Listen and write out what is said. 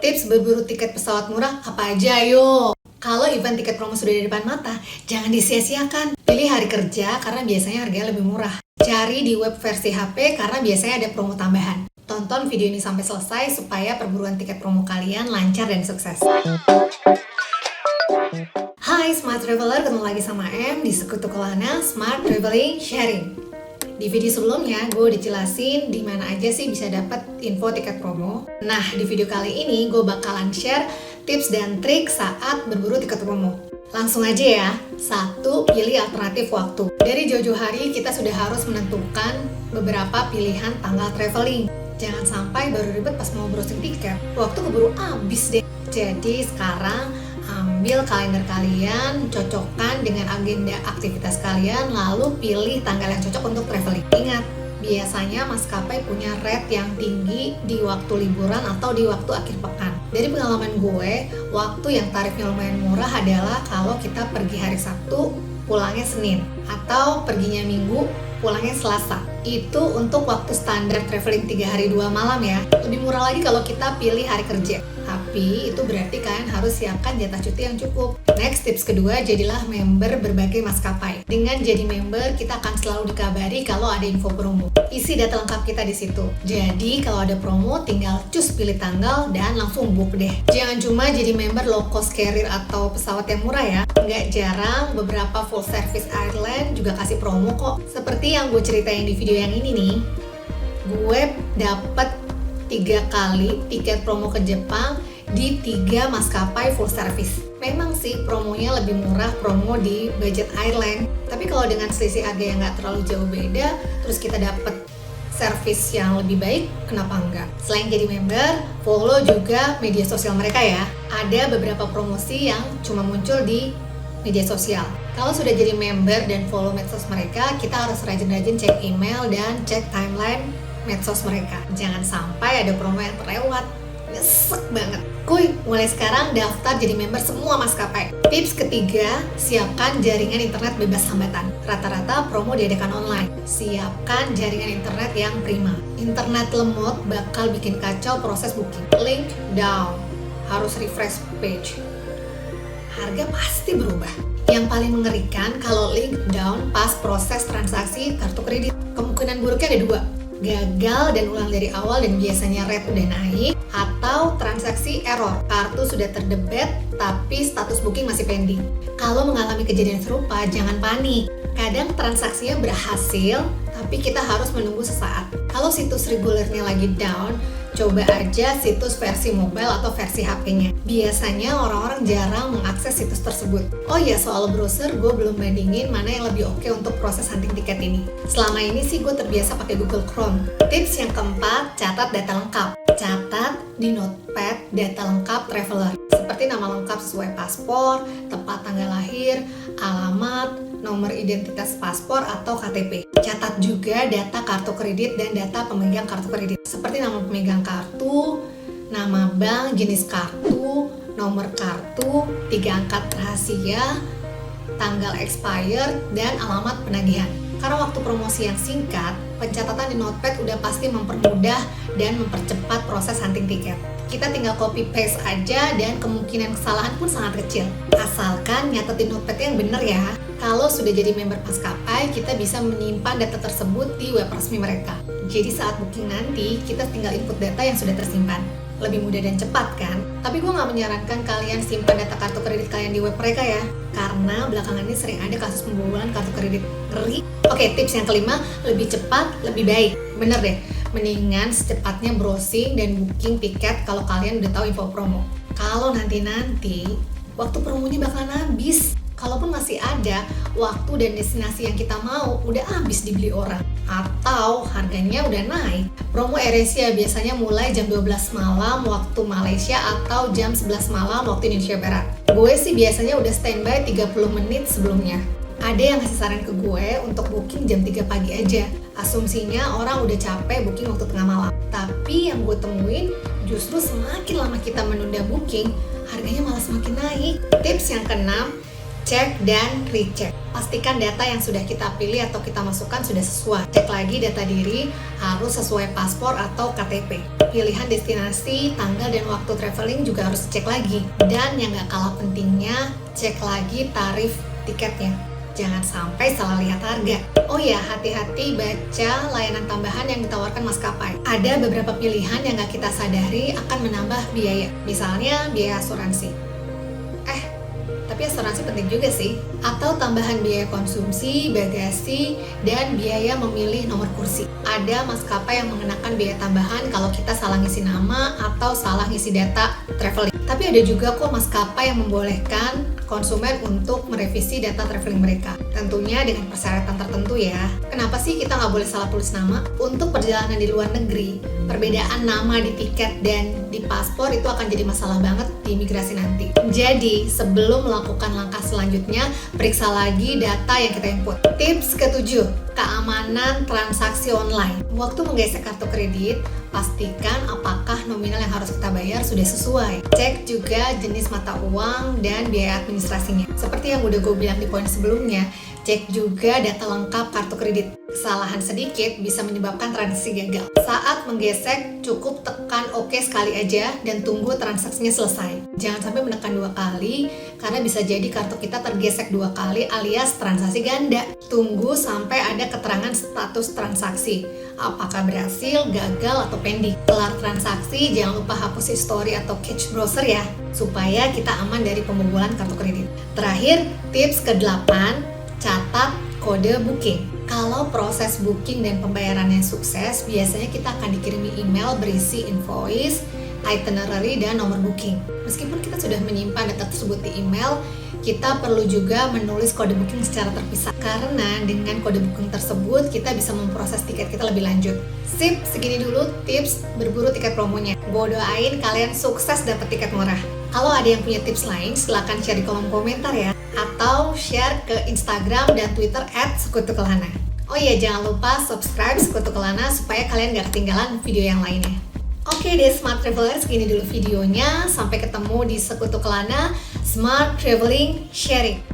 Tips berburu tiket pesawat murah apa aja ayo? Kalau event tiket promo sudah di depan mata, jangan disia-siakan. Pilih hari kerja karena biasanya harganya lebih murah. Cari di web versi HP karena biasanya ada promo tambahan. Tonton video ini sampai selesai supaya perburuan tiket promo kalian lancar dan sukses. Hai Smart Traveler, ketemu lagi sama M di Sekutu Kelana Smart Traveling Sharing. Di video sebelumnya, gue udah jelasin di mana aja sih bisa dapat info tiket promo. Nah, di video kali ini gue bakalan share tips dan trik saat berburu tiket promo. Langsung aja ya. 1. Pilih alternatif waktu. Dari jauh-jauh hari kita sudah harus menentukan beberapa pilihan tanggal traveling. Jangan sampai baru ribet pas mau browsing tiket, waktu keburu habis deh. Jadi sekarang ambil kalender kalian, cocokkan dengan agenda aktivitas kalian, lalu pilih tanggal yang cocok untuk traveling. Ingat, biasanya maskapai punya rate yang tinggi di waktu liburan atau di waktu akhir pekan. Dari pengalaman gue, waktu yang tarifnya lumayan murah adalah kalau kita pergi hari Sabtu, pulangnya Senin, atau perginya Minggu, pulangnya Selasa. Itu untuk waktu standar traveling 3 hari 2 malam ya. Lebih murah lagi kalau kita pilih hari kerja. Tapi itu berarti kalian harus siapkan jatah cuti yang cukup. Next, tips kedua, jadilah member berbagai maskapai. Dengan jadi member, kita akan selalu dikabari kalau ada info promo. Isi data lengkap kita di situ. Jadi kalau ada promo, tinggal cus pilih tanggal dan langsung book deh. Jangan cuma jadi member low cost carrier atau pesawat yang murah ya. Nggak jarang beberapa full service airline juga kasih promo kok. Seperti yang gue ceritain di video yang ini nih, gue dapet 3 kali tiket promo ke Jepang di 3 maskapai full service. Memang sih promonya lebih murah promo di budget airline, tapi kalau dengan selisih harga yang nggak terlalu jauh beda, terus kita dapet service yang lebih baik, kenapa enggak? Selain jadi member, follow juga media sosial mereka ya. Ada beberapa promosi yang cuma muncul di media sosial. Kalau sudah jadi member dan follow medsos mereka, kita harus rajin-rajin cek email dan cek timeline medsos mereka. Jangan sampai ada promo yang terlewat. Nyesek banget. Kuy, mulai sekarang daftar jadi member semua maskapai. Tips ketiga, siapkan jaringan internet bebas hambatan. Rata-rata promo diadakan online. Siapkan jaringan internet yang prima. Internet lemot bakal bikin kacau proses booking. Link down. Harus refresh page. Harga pasti berubah. Yang paling mengerikan kalau link down pas proses transaksi kartu kredit. Kemungkinan buruknya ada 2. Gagal dan ulang dari awal dan biasanya rate udah naik, atau transaksi error, kartu sudah terdebet tapi status booking masih pending. Kalau mengalami kejadian serupa, jangan panik. Kadang transaksinya berhasil, tapi kita harus menunggu sesaat. Kalau situs regulernya lagi down, coba aja situs versi mobile atau versi HP-nya. Biasanya orang-orang jarang mengakses situs tersebut. Oh iya, soal browser, gue belum bandingin mana yang lebih oke untuk proses hunting tiket ini. Selama ini sih gue terbiasa pakai Google Chrome. Tips yang keempat, catat data lengkap. Catat di notepad data lengkap traveler. Seperti nama lengkap sesuai paspor, tempat tanggal lahir, alamat, nomor identitas paspor atau KTP. Catat juga data kartu kredit dan data pemegang kartu kredit. Seperti nama pemegang kartu, nama bank, jenis kartu, nomor kartu, 3 angka rahasia, tanggal expired, dan alamat penagihan. Karena waktu promosi yang singkat, pencatatan di notepad udah pasti mempermudah dan mempercepat proses hunting tiket. Kita tinggal copy paste aja dan kemungkinan kesalahan pun sangat kecil. Asalkan nyatetin notepad yang bener ya. Kalau sudah jadi member maskapai, kita bisa menyimpan data tersebut di web resmi mereka. Jadi saat booking nanti, kita tinggal input data yang sudah tersimpan. Lebih mudah dan cepat kan? Tapi gue nggak menyarankan kalian simpan data kartu kredit kalian di web mereka ya. Karena belakangan ini sering ada kasus pembobolan kartu kredit. Ngeri. Oke, tips yang kelima, lebih cepat, lebih baik. Bener deh. Mendingan secepatnya browsing dan booking tiket kalau kalian udah tahu info promo. Kalau nanti waktu promonya bakalan habis. Kalaupun masih ada, waktu dan destinasi yang kita mau udah habis dibeli orang. Atau harganya udah naik. Promo AirAsia biasanya mulai jam 12 malam waktu Malaysia atau jam 11 malam waktu Indonesia Barat. Gue sih biasanya udah standby 30 menit sebelumnya. Ada yang ngasih saran ke gue untuk booking jam 3 pagi aja. Asumsinya orang udah capek booking waktu tengah malam. Tapi yang gue temuin justru semakin lama kita menunda booking, harganya malah semakin naik. Tips yang keenam, cek dan recheck. Pastikan data yang sudah kita pilih atau kita masukkan sudah sesuai. Cek lagi data diri harus sesuai paspor atau KTP. pilihan destinasi, tanggal, dan waktu traveling juga harus cek lagi. Dan yang gak kalah pentingnya, cek lagi tarif tiketnya. Jangan sampai salah lihat harga. Oh ya, hati-hati baca layanan tambahan yang ditawarkan maskapai. Ada beberapa pilihan yang gak kita sadari akan menambah biaya. Misalnya biaya asuransi. Tapi asuransi penting juga sih. Atau tambahan biaya konsumsi, bagasi, dan biaya memilih nomor kursi. Ada maskapai yang mengenakan biaya tambahan kalau kita salah ngisi nama atau salah ngisi data traveling. Tapi ada juga kok maskapai yang membolehkan konsumen untuk merevisi data traveling mereka. Tentunya dengan persyaratan tertentu ya. Kenapa sih kita nggak boleh salah tulis nama? Untuk perjalanan di luar negeri, perbedaan nama di tiket dan di paspor itu akan jadi masalah banget di imigrasi nanti. Jadi, sebelum melakukan langkah selanjutnya, periksa lagi data yang kita input. Tips ketujuh, keamanan transaksi online. Waktu menggesek kartu kredit, pastikan apakah nominal yang harus kita bayar sudah sesuai. Cek juga jenis mata uang dan biaya administrasinya. Seperti yang udah gue bilang di poin sebelumnya, cek juga data lengkap kartu kredit. Kesalahan sedikit bisa menyebabkan transaksi gagal. Saat menggesek, cukup tekan oke sekali aja dan tunggu transaksinya selesai. Jangan sampai menekan 2 kali, karena bisa jadi kartu kita tergesek 2 kali alias transaksi ganda. Tunggu sampai ada keterangan status transaksi. Apakah berhasil, gagal, atau pending. Kelar transaksi, jangan lupa hapus history atau cache browser ya, supaya kita aman dari pembobolan kartu kredit. Terakhir, tips ke-8, catat kode booking. Kalau proses booking dan pembayarannya sukses, biasanya kita akan dikirimi email berisi invoice, itinerary, dan nomor booking. Meskipun kita sudah menyimpan data tersebut di email, kita perlu juga menulis kode booking secara terpisah. Karena dengan kode booking tersebut, kita bisa memproses tiket kita lebih lanjut. Sip, segini dulu tips berburu tiket promonya. Gue doain kalian sukses dapat tiket murah. Kalau ada yang punya tips lain, silahkan share di kolom komentar ya. Atau share ke Instagram dan Twitter @sekutukelana. Oh iya, jangan lupa subscribe Sekutu Kelana supaya kalian gak ketinggalan video yang lainnya. Oke deh Smart Traveler, segini dulu videonya. Sampai ketemu di Sekutu Kelana, Smart Traveling Sharing.